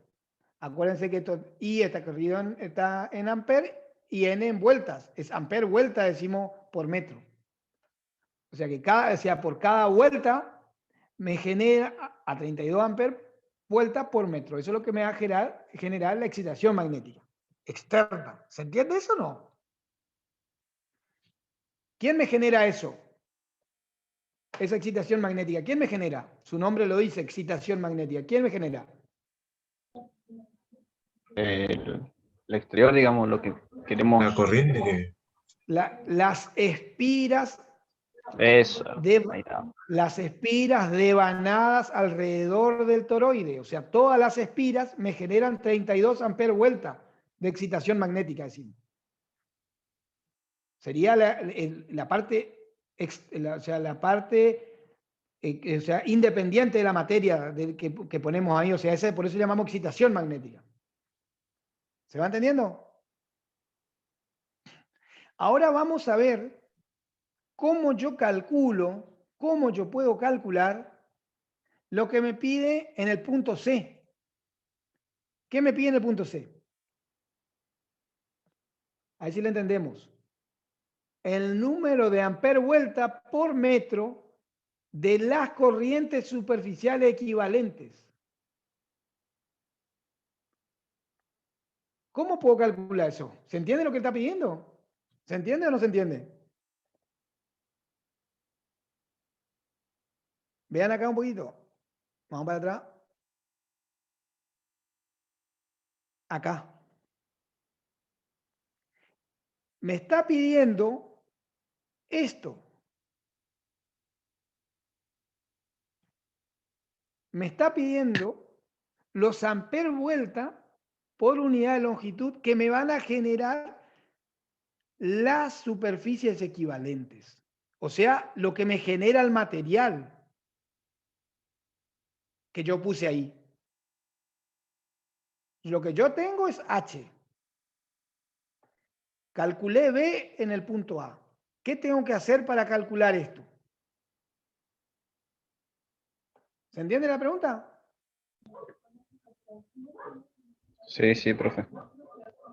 S1: Acuérdense que esto I está en amper y N en vueltas. Es amper vuelta, decimos, por metro. O sea que por cada vuelta me genera a 32 amperes vuelta por metro. Eso es lo que me va a generar la excitación magnética externa. ¿Se entiende eso o no? ¿Quién me genera eso? Esa excitación magnética. ¿Quién me genera? Su nombre lo dice, excitación magnética. ¿Quién me genera?
S3: El exterior, digamos, lo que queremos.
S5: La corriente que...
S1: Las espiras
S3: Eso. Ahí está.
S1: las espiras devanadas alrededor del toroide. O sea, todas las espiras me generan 32 amper vuelta de excitación magnética, decimos. Sería la parte, la parte independiente de la materia que ponemos ahí. O sea, por eso llamamos excitación magnética. ¿Se va entendiendo? Ahora vamos a ver cómo yo puedo calcular lo que me pide en el punto C. ¿Qué me pide en el punto C? Ahí sí lo entendemos. El número de amper vuelta por metro de las corrientes superficiales equivalentes. ¿Cómo puedo calcular eso? ¿Se entiende lo que está pidiendo? ¿Se entiende o no se entiende? Vean acá un poquito. Vamos para atrás. Acá. Me está pidiendo esto me está pidiendo los amperes vuelta por unidad de longitud que me van a generar las superficies equivalentes. O sea, lo que me genera el material que yo puse ahí. Lo que yo tengo es H. Calculé B en el punto A. ¿Qué tengo que hacer para calcular esto? ¿Se entiende la pregunta?
S3: Sí, sí, profe.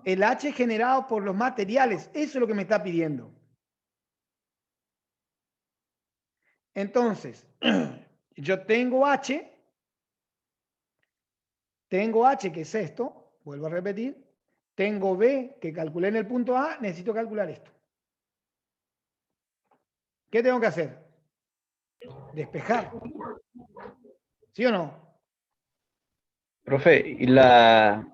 S1: El H generado por los materiales, eso es lo que me está pidiendo. Entonces, yo tengo H que es esto, vuelvo a repetir, tengo B que calculé en el punto A, necesito calcular esto. ¿Qué tengo que hacer? Despejar. ¿Sí o no?
S3: Profe, ¿y las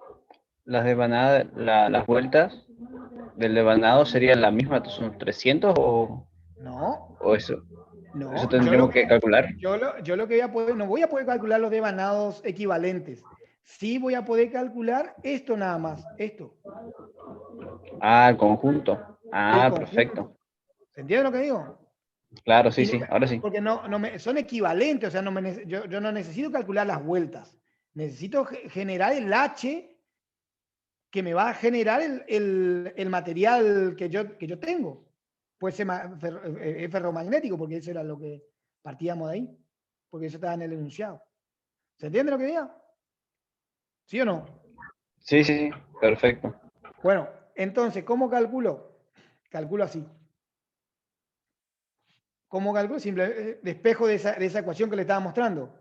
S3: devanadas, las vueltas del devanado serían las mismas? ¿Son 300
S1: No,
S3: o eso?
S1: no.
S3: ¿Eso tendríamos que calcular?
S1: Yo lo que voy a poder, no voy a poder calcular los devanados equivalentes. Sí voy a poder calcular esto nada más, esto.
S3: Ah, el conjunto. Ah,
S1: El conjunto.
S3: perfecto.
S1: ¿Se entiende lo que digo?
S3: Claro, sí,
S1: Y
S3: sí, ahora sí.
S1: porque son equivalentes, o sea, yo no necesito calcular las vueltas. Necesito generar el H que me va a generar el material que yo tengo. Puede ser es ferromagnético, porque eso era lo que partíamos de ahí, porque eso estaba en el enunciado. ¿Se entiende lo que diga? ¿Sí o no?
S3: Sí, sí, sí, perfecto.
S1: Bueno, entonces, ¿cómo calculo? Calculo así. ¿Cómo calculo? Simple despejo de esa ecuación que le estaba mostrando.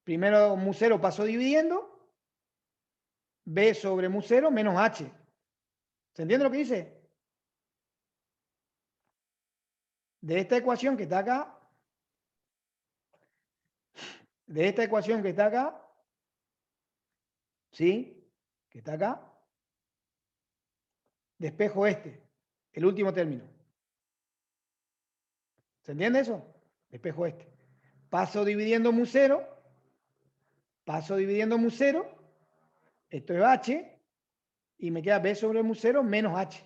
S1: Primero mu0 paso dividiendo, B sobre mu0 menos H. ¿Se entiende lo que dice? De esta ecuación que está acá, ¿sí? Que está acá, despejo el último término. ¿Se entiende eso? Despejo paso dividiendo mu0, esto es H, y me queda B sobre mu0 menos H.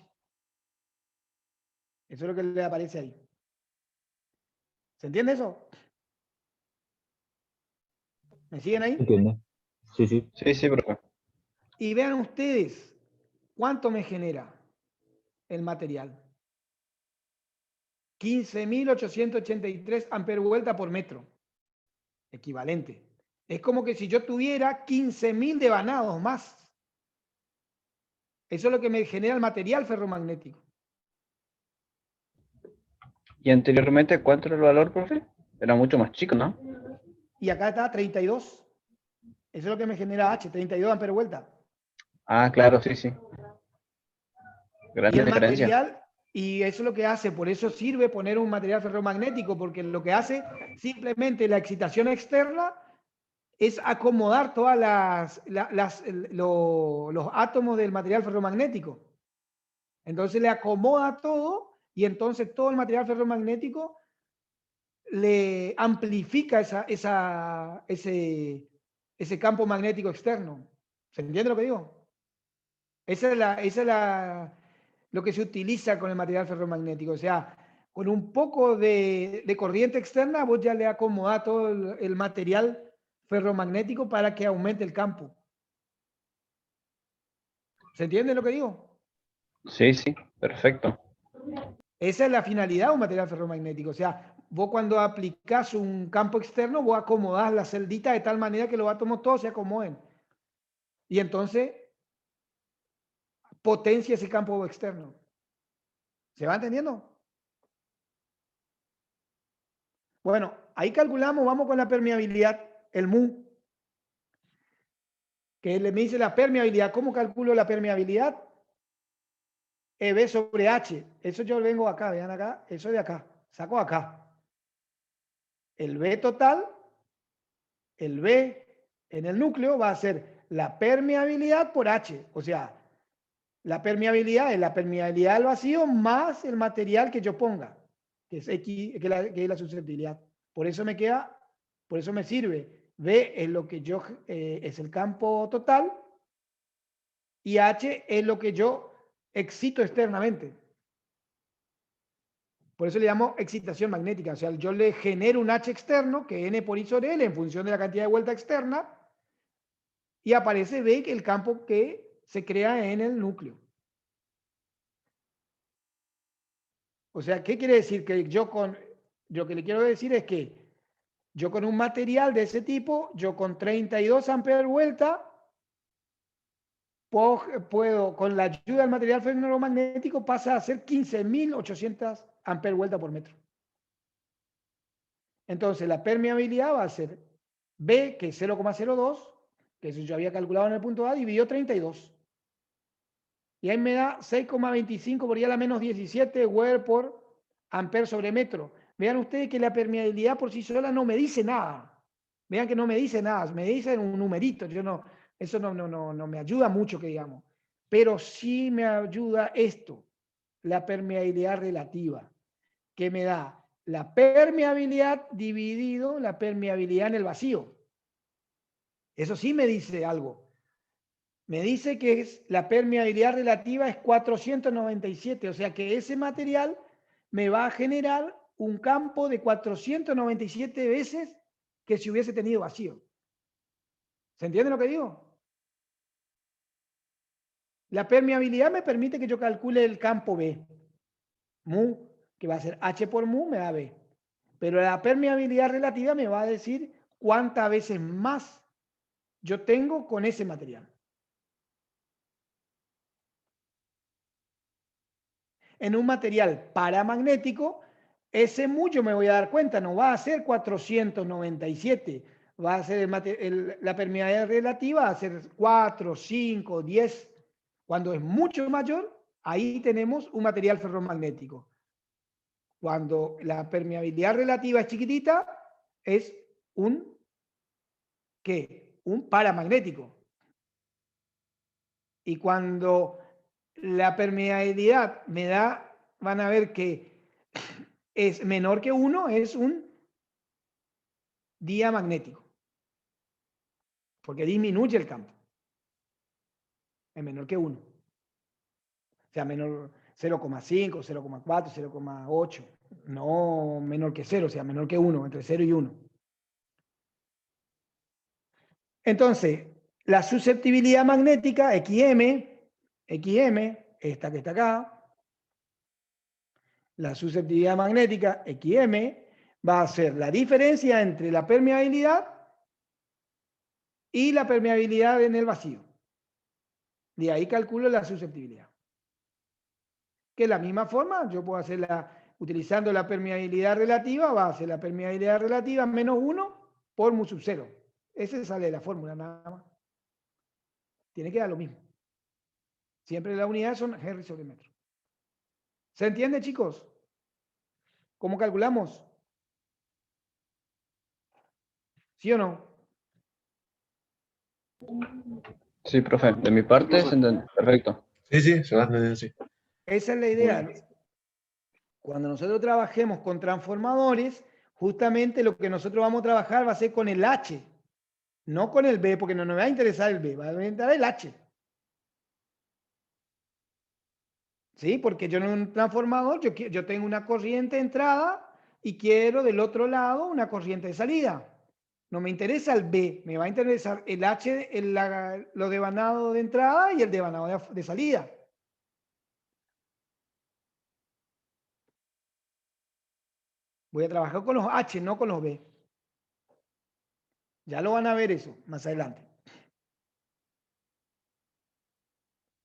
S1: Eso es lo que le aparece ahí. ¿Se entiende eso? ¿Me siguen ahí?
S2: ¿Entiende? Sí, sí.
S3: Sí, sí, profe.
S1: Y vean ustedes cuánto me genera el material. 15.883 amperes vuelta por metro. Equivalente. Es como que si yo tuviera 15.000 devanados más. Eso es lo que me genera el material ferromagnético.
S3: ¿Y anteriormente cuánto era el valor, profe? Era mucho más chico, ¿no?
S1: Y acá está 32. Eso es lo que me genera H, 32 amperes vuelta.
S3: Ah, claro, sí, sí.
S1: Y
S3: Grande
S1: el
S3: diferencia.
S1: material, y eso es lo que hace, por eso sirve poner un material ferromagnético, porque lo que hace simplemente la excitación externa es acomodar todas los átomos del material ferromagnético. Entonces le acomoda todo y entonces todo el material ferromagnético le amplifica ese campo magnético externo. ¿Se entiende lo que digo? Esa es lo que se utiliza con el material ferromagnético. O sea, con un poco de corriente externa, vos ya le acomodás todo el material ferromagnético para que aumente el campo. ¿Se entiende lo que digo?
S3: Sí, sí, perfecto.
S1: Esa es la finalidad de un material ferromagnético. O sea, vos cuando aplicás un campo externo, vos acomodás la celdita de tal manera que los átomos todos se acomoden. Y entonces potencia ese campo externo. ¿Se va entendiendo? Bueno, ahí calculamos, vamos con la permeabilidad, el mu. Que me dice la permeabilidad. ¿Cómo calculo la permeabilidad? EB sobre H. Eso yo vengo acá, vean acá, eso de acá. Saco acá. El B total, el B en el núcleo va a ser la permeabilidad por H. O sea, la permeabilidad es la permeabilidad del vacío más el material que yo ponga. que es X, que es la susceptibilidad. Por eso me queda, por eso me sirve. B es lo que yo, es el campo total, y H es lo que yo excito externamente. Por eso le llamo excitación magnética. O sea, yo le genero un H externo, que N por I sobre L, en función de la cantidad de vuelta externa, y aparece B, que el campo que se crea en el núcleo. O sea, ¿qué quiere decir? Que lo que le quiero decir es que yo con un material de ese tipo, yo con 32 amperes vuelta, puedo, con la ayuda del material ferromagnético, pasa a ser 15.800 amperes vuelta por metro. Entonces, la permeabilidad va a ser B, que es 0,02, que eso yo había calculado en el punto A, dividido 32. Y ahí me da 6,25 por I a la menos 17 Weber por amper sobre metro. Vean ustedes que la permeabilidad por sí sola no me dice nada. Vean que no me dice nada, me dice un numerito. Eso no me ayuda mucho, que digamos. Pero sí me ayuda esto, la permeabilidad relativa, que me da la permeabilidad dividido la permeabilidad en el vacío. Eso sí me dice algo. Me dice que la permeabilidad relativa es 497, o sea que ese material me va a generar un campo de 497 veces que si hubiese tenido vacío. ¿Se entiende lo que digo? La permeabilidad me permite que yo calcule el campo B. Mu, que va a ser H por mu, me da B. Pero la permeabilidad relativa me va a decir cuántas veces más yo tengo con ese material. En un material paramagnético, ese mu yo me voy a dar cuenta, no va a ser 497, va a ser la permeabilidad relativa, va a ser 4, 5, 10. Cuando es mucho mayor, ahí tenemos un material ferromagnético. Cuando la permeabilidad relativa es chiquitita, es ¿qué? Un paramagnético. Y cuando la permeabilidad van a ver que es menor que 1, es un diamagnético. Porque disminuye el campo. Es menor que 1. O sea, menor 0,5, 0,4, 0,8. No menor que 0, o sea, menor que 1, entre 0 y 1. Entonces, la susceptibilidad magnética, XM, esta que está acá, la susceptibilidad magnética, XM, va a ser la diferencia entre la permeabilidad y la permeabilidad en el vacío. De ahí calculo la susceptibilidad. Que de la misma forma, yo puedo hacerla utilizando la permeabilidad relativa, va a ser la permeabilidad relativa menos 1 por mu sub 0. Ese sale de la fórmula nada más. Tiene que dar lo mismo. Siempre las unidades son Henry sobre metro. ¿Se entiende, chicos? ¿Cómo calculamos? ¿Sí o no?
S3: Sí, profe. De mi parte, perfecto.
S5: Sí, se va a entender, sí.
S1: Esa es la idea. Cuando nosotros trabajemos con transformadores, justamente lo que nosotros vamos a trabajar va a ser con el H, no con el B, porque no nos va a interesar el B, va a interesar el H. ¿Sí? Porque yo en un transformador, yo tengo una corriente de entrada y quiero del otro lado una corriente de salida. No me interesa el B, me va a interesar el H, lo devanado de entrada y el devanado de salida. Voy a trabajar con los H, no con los B. Ya lo van a ver eso más adelante.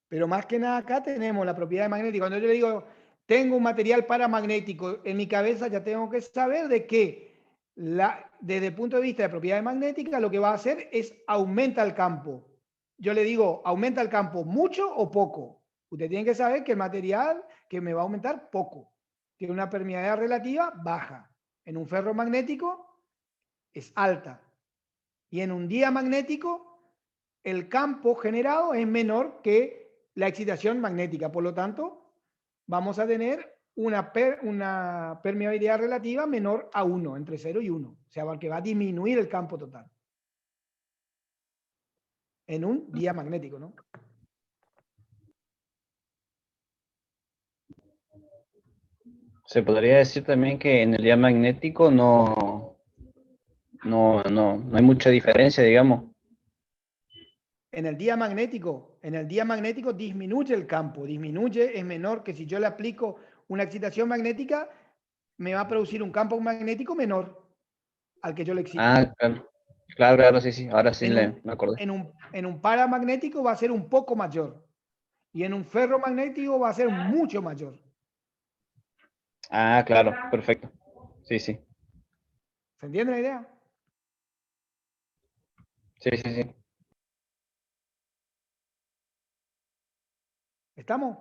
S1: Pero más que nada acá tenemos la propiedad magnética. Cuando yo le digo, tengo un material paramagnético, en mi cabeza ya tengo que saber de que desde el punto de vista de propiedad magnética, lo que va a hacer es aumenta el campo. Yo le digo, ¿aumenta el campo mucho o poco? Usted tiene que saber que el material que me va a aumentar poco. Tiene una permeabilidad relativa baja. En un ferromagnético es alta. Y en un diamagnético, el campo generado es menor que la excitación magnética. Por lo tanto, vamos a tener una permeabilidad relativa menor a 1, entre 0 y 1. O sea, porque va a disminuir el campo total. En un día magnético, ¿no?
S3: Se podría decir también que en el día magnético no hay mucha diferencia, digamos.
S1: En el día magnético disminuye el campo, disminuye, es menor que si yo le aplico una excitación magnética, me va a producir un campo magnético menor al que yo le excito.
S3: Ah, claro. Claro, sí, ahora sí
S1: En
S3: me acordé.
S1: En un paramagnético va a ser un poco mayor y en un ferromagnético va a ser mucho mayor.
S3: Ah, claro, perfecto. Sí.
S1: ¿Se entiende la idea?
S3: Sí.
S1: ¿Estamos?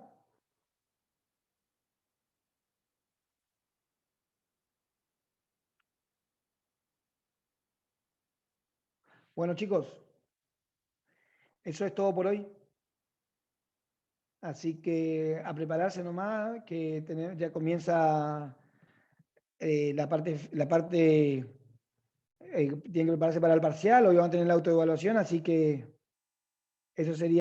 S1: Bueno, chicos, eso es todo por hoy. Así que a prepararse nomás, que ya comienza la parte tienen que prepararse para el parcial, hoy van a tener la autoevaluación, así que eso sería.